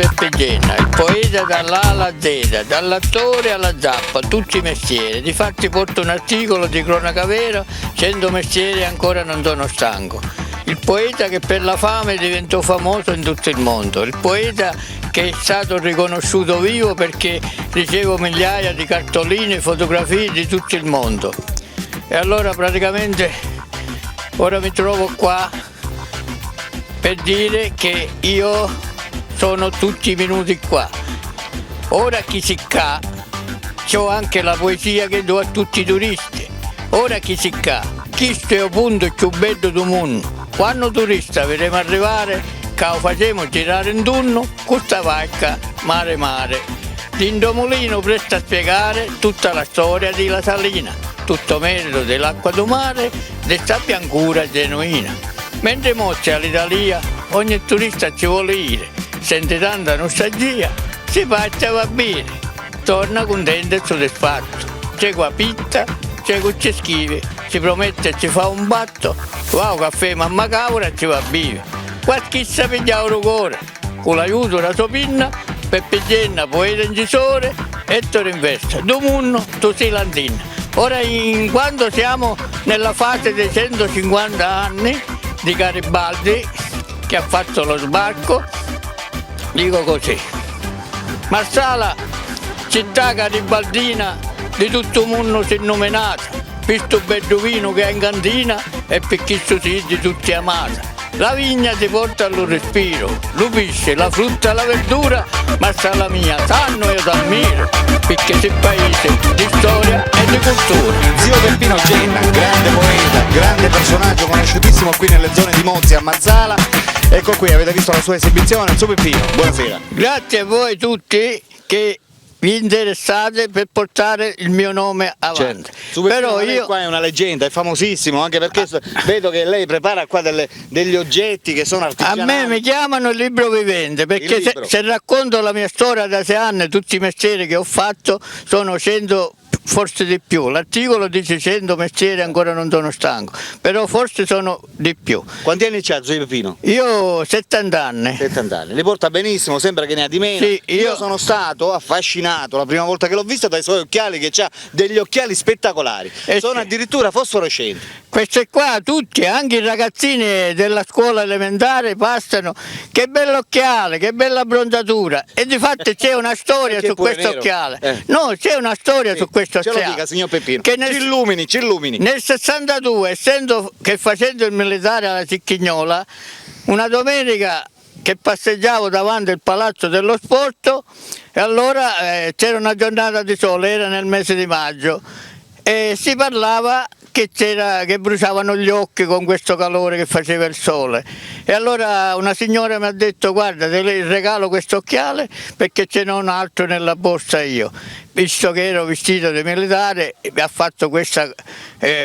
Peppe Genna, il poeta dall'A alla Z, dall'attore alla zappa, tutti i mestieri. Difatti porto un articolo di cronaca vera, 100 mestieri ancora non sono stanco. Il poeta che per la fame diventò famoso in tutto il mondo, il poeta che è stato riconosciuto vivo perché ricevo migliaia di cartoline e fotografie di tutto il mondo. E allora praticamente ora mi trovo qua per dire che io sono tutti venuti qua. Ora chi si ca, c'ho anche la poesia che do a tutti i turisti. Ora chi si ca, questo è il punto più bello del mondo. Quando turista vedremo arrivare, che lo facciamo girare in turno, questa vacca mare mare. L'indomolino presta a spiegare tutta la storia di La Salina, tutto merito dell'acqua do mare, desta biancura genuina. Mentre mozza all'Italia, ogni turista ci vuole dire. Sente tanta nostalgia, si faccia va bene, torna contento e soddisfatto. C'è qua pitta, c'è qua ci scrive, ci promette e ci fa un batto, wow caffè mamma cavora ci va bene. Qua chissà pigliava un cuore, con l'aiuto della sua pinna, Peppe Genna, poeta incisore, Ettore Investa, domunno, tu sei lantina. Ora in quando siamo nella fase dei 150 anni di Garibaldi, che ha fatto lo sbarco, dico così, Marsala, città garibaldina di tutto il mondo si è nominata, questo bedovino che è in cantina e per questo si di tutti amata. La vigna ti porta allo respiro, lo pesce, la frutta e la verdura, Marsala mia, sanno io t'ammiro, perché sei paese di storia e di cultura. Zio Peppino Genna, grande poeta, grande personaggio conosciutissimo qui nelle zone di Monzi a Mazzala. Ecco qui, avete visto la sua esibizione, il suo Peppino, buonasera. Grazie a voi tutti che vi interessate per portare il mio nome avanti. Certo. Però io qua è una leggenda, è famosissimo, anche perché vedo che lei prepara qua degli oggetti che sono artigianali. A me mi chiamano il libro vivente perché se racconto la mia storia da 6 anni, tutti i mestieri che ho fatto, sono 100, forse di più. L'articolo dice 100 mestieri ancora non sono stanco, però forse sono di più. Quanti anni c'ha Zio Peppino? Io 70 anni. 70 anni, li porta benissimo, sembra che ne ha di meno. Sì, io sono stato affascinato la prima volta che l'ho vista dai suoi occhiali, che ha degli occhiali spettacolari, sono addirittura fosforescenti. Queste qua tutti, anche i ragazzini della scuola elementare passano, che bello occhiale, che bella abbronzatura, e difatti c'è una storia su questo occhiale. No, c'è una storia su questo occhiale. Ce lo dica signor Peppino, ci illumini. Nel 62, essendo che facendo il militare alla Cicchignola, una domenica che passeggiavo davanti al Palazzo dello Sport e allora c'era una giornata di sole, era nel mese di maggio e si parlava che bruciavano gli occhi con questo calore che faceva il sole, e allora una signora mi ha detto: guarda, te le regalo questo occhiale perché ce n'ho un altro nella borsa io, visto che ero vestito di militare. Mi ha fatto questa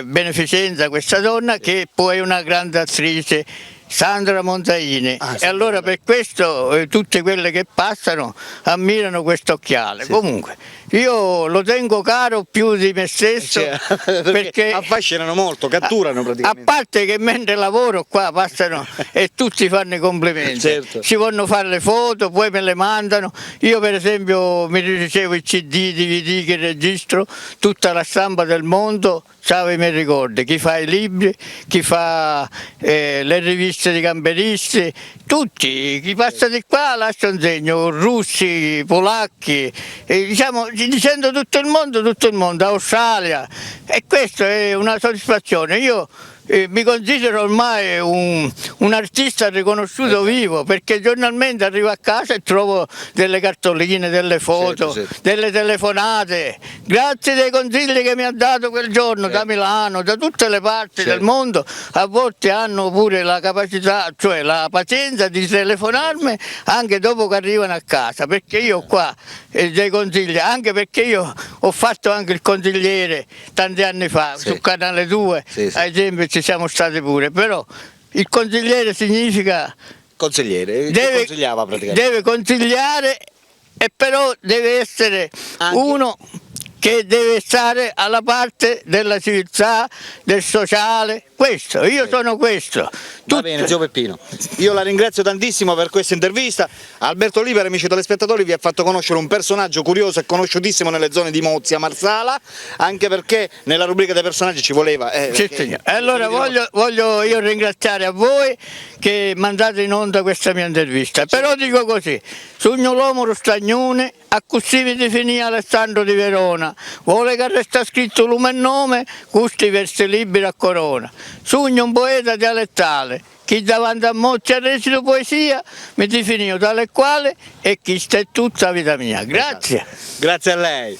beneficenza questa donna, che poi è una grande attrice, Sandra Montaini, e allora per questo tutte quelle che passano ammirano questo occhiale. Comunque io lo tengo caro più di me stesso, perché affascinano molto, catturano praticamente. A parte che mentre lavoro qua passano e tutti fanno i complimenti, ci vanno fare le foto, poi me le mandano. Io per esempio mi ricevo i CD, DVD che registro, tutta la stampa del mondo, sa i miei ricordi, chi fa i libri, chi fa le riviste motoristi, camperisti, tutti, chi passa di qua lascia un segno, russi, polacchi, diciamo, dicendo tutto il mondo, Australia, e questa è una soddisfazione. Io mi considero ormai un artista riconosciuto vivo, perché giornalmente arrivo a casa e trovo delle cartoline, delle foto, certo. delle telefonate, grazie dei consigli che mi ha dato quel giorno da Milano, da tutte le parti del mondo. A volte hanno pure la capacità, cioè la pazienza di telefonarmi anche dopo che arrivano a casa, perché io qua dei consigli, anche perché io ho fatto anche il consigliere tanti anni fa su Canale 2, ad esempio ci siamo stati pure, però il consigliere significa Consigliere, deve, consigliava praticamente. deve consigliare, e però deve essere Anche uno che deve stare alla parte della civiltà, del sociale, questo, io sono questo. Va bene, zio Peppino, io la ringrazio tantissimo per questa intervista. Alberto Oliver, amici telespettatori, vi ha fatto conoscere un personaggio curioso e conosciutissimo nelle zone di Mozia, Marsala, anche perché nella rubrica dei personaggi ci voleva. Sì, signore. Allora voglio io ringraziare a voi che mandate in onda questa mia intervista, però dico così, sogno l'uomo stagnone, a così mi definì Alessandro di Verona, vuole che resta scritto lume e nome, questi versi liberi a corona, sogno un poeta dialettale, chi davanti a Mozia ha recito poesia, mi definì tale e quale, e chi sta è tutta la vita mia. Grazie. Grazie a lei.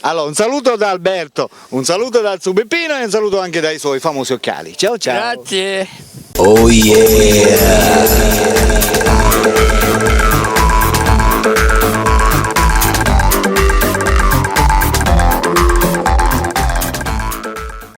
Allora, un saluto da Alberto, un saluto dal zio Peppino e un saluto anche dai suoi famosi occhiali. Ciao ciao. Grazie. Oh yeah!